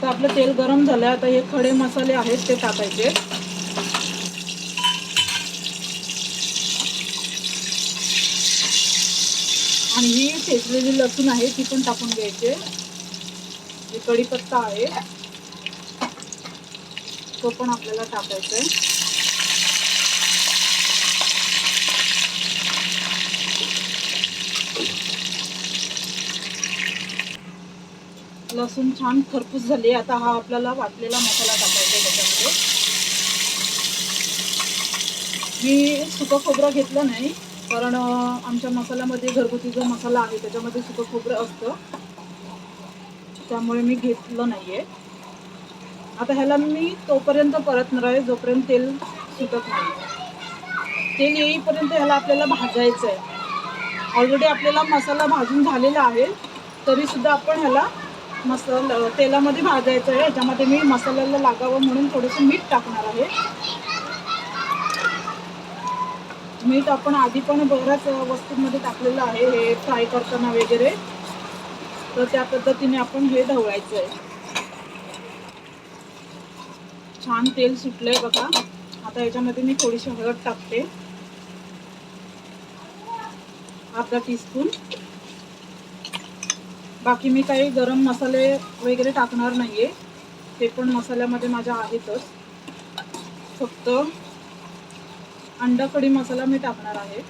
आता आपलं तेल गरम झालं. आता हे खडे मसाले आहेत ते टाकायचे. आणि ही ठेचलेली लसूण आहे ती पण टाकून घ्यायचे. हे कढीपत्ता आहे तो पण आपल्याला टाकायचा आहे. लसूण छान खरपूस झाली. आता हा आपल्याला वाटलेला मसाला टाकायचा आहे त्याच्यामध्ये. मी सुकं खोबरं घेतलं नाही कारण आमच्या मसाल्यामध्ये घरगुती जो मसाला आहे त्याच्यामध्ये सुकं खोबरं असतं, त्यामुळे मी घेतलं नाहीये. आता ह्याला मी तोपर्यंत परतणार आहे जोपर्यंत तेल सुटत नाही. तेल येईपर्यंत ह्याला आपल्याला भाजायचं आहे. ऑलरेडी आपल्याला मसाला भाजून झालेला आहे तरी सुद्धा आपण ह्याला तेलामध्ये भाजायचं आहे. ह्याच्यामध्ये मी मसाल्याला लागावं म्हणून थोडंसं मीठ टाकणार आहे. मीठ आपण आधी पण बऱ्याच वस्तूंमध्ये टाकलेलं आहे, हे फ्राय करताना वगैरे, तर त्या पद्धतीने आपण हे ढवळायचं आहे. छान तेल सुटलंय बघा. आता याच्यामध्ये मी थोडीशी हळद टाकते, अर्धा टीस्पून. बाकी मी काही गरम मसाले वगैरे टाकणार नाहीये, ते पण मसाल्यामध्ये माझ्या आहेतच. फक्त अंडा कढी मसाला मी टाकणार आहे.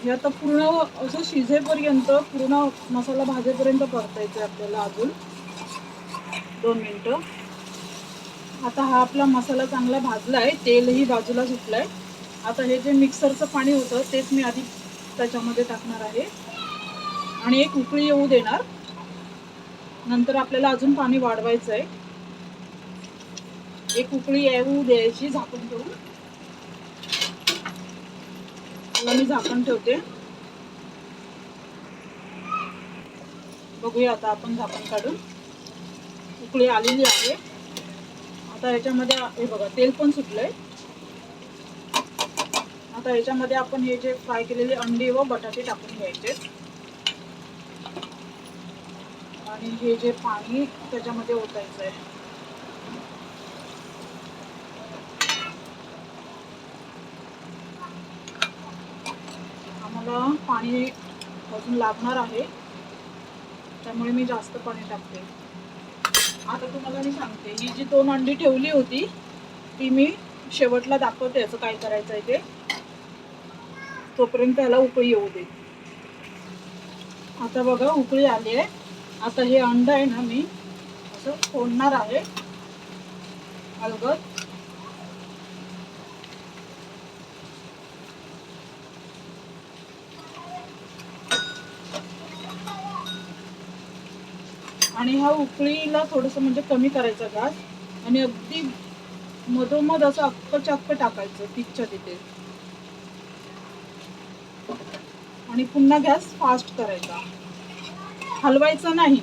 हे आता पूर्ण असं शिजेपर्यंत, पूर्ण मसाला भाजेपर्यंत परतायचं आहे आपल्याला अजून 2 मिनिटं. आता हा आपला मसाला चांगला भाजलाय, तेलही बाजूला सुटलाय. आता हे जे मिक्सरचं पाणी होतं तेच मी आधी त्याच्यामध्ये टाकणार आहे आणि एक उकळी येऊ देणार. नंतर आपल्याला अजून पाणी वाढवायचं आहे. एक उकळी येऊ द्यायची झाकण ठेवून. त्याला मी झाकण ठेवते. बघूया आता आपण झाकण काढून. उकळी आलेली आहे. आता याच्यामध्ये हे बघा तेल पण सुटलंय. आता याच्यामध्ये आपण हे जे फ्राय केलेले अंडी व बटाटे टाकून घ्यायचे आणि हे जे पाणी त्याच्यामध्ये ओतायचं आहे. आम्हाला पाणी अजून लागणार आहे, त्यामुळे मी जास्त पाणी टाकते. आता तुम्हाला मी सांगते, ही जी 2 अंडी ठेवली होती ती मी शेवटला दाखवते असं काय करायचं आहे ते. तोपर्यंत त्याला उकळी येऊ दे. आता बघा उकळी आली आहे. आता हे अंड आहे ना मी असं फोडणार आहे अलगद. आणि ह्या उकळीला थोडंसं म्हणजे कमी करायचा गॅस आणि अगदी मधोमध असं अक्क टाकायचं तिथच्या तिथे आणि पुन्हा गॅस फास्ट करायचा, हलवायचं नाही.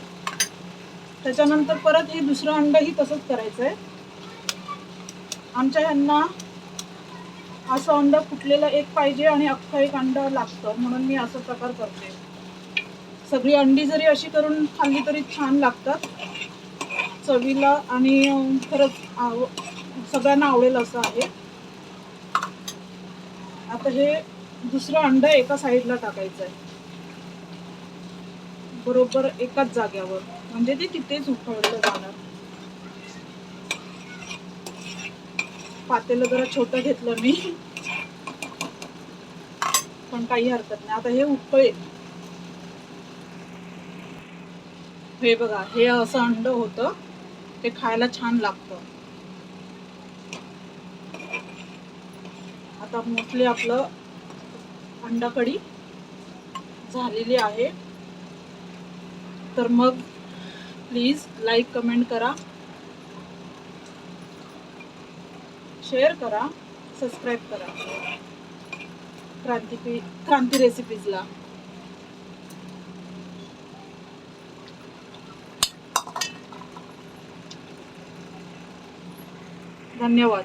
त्याच्यानंतर परत हे दुसरं अंडही तसंच करायचं आहे. आमच्या ह्यांना असं अंड फुटलेलं एक पाहिजे आणि अख्खं एक अंड लागतं, म्हणून मी असं प्रकार करते. सगळी अंडी जरी अशी करून खाल्ली तरी छान लागतात चवीला आणि खरंच सगळ्यांना आवडेल असं आहे. आता हे दुसरं अंड एका साईडला टाकायचं आहे, बरोबर एकाच जाग्यावर, म्हणजे ते तिथेच उकळलं जाणार. पातेलं जरा छोटं घेतलं मी, पण काही हरकत नाही. आता हे उकळेल. हे बघा, हे असं अंड होतं, ते खायला छान लागतं. आता मोस्टली आपलं अंडा कढी झालेली आहे. तर मग प्लीज लाईक कमेंट करा, शेअर करा, सबस्क्राईब करा क्रांती रेसिपीजला. धन्यवाद.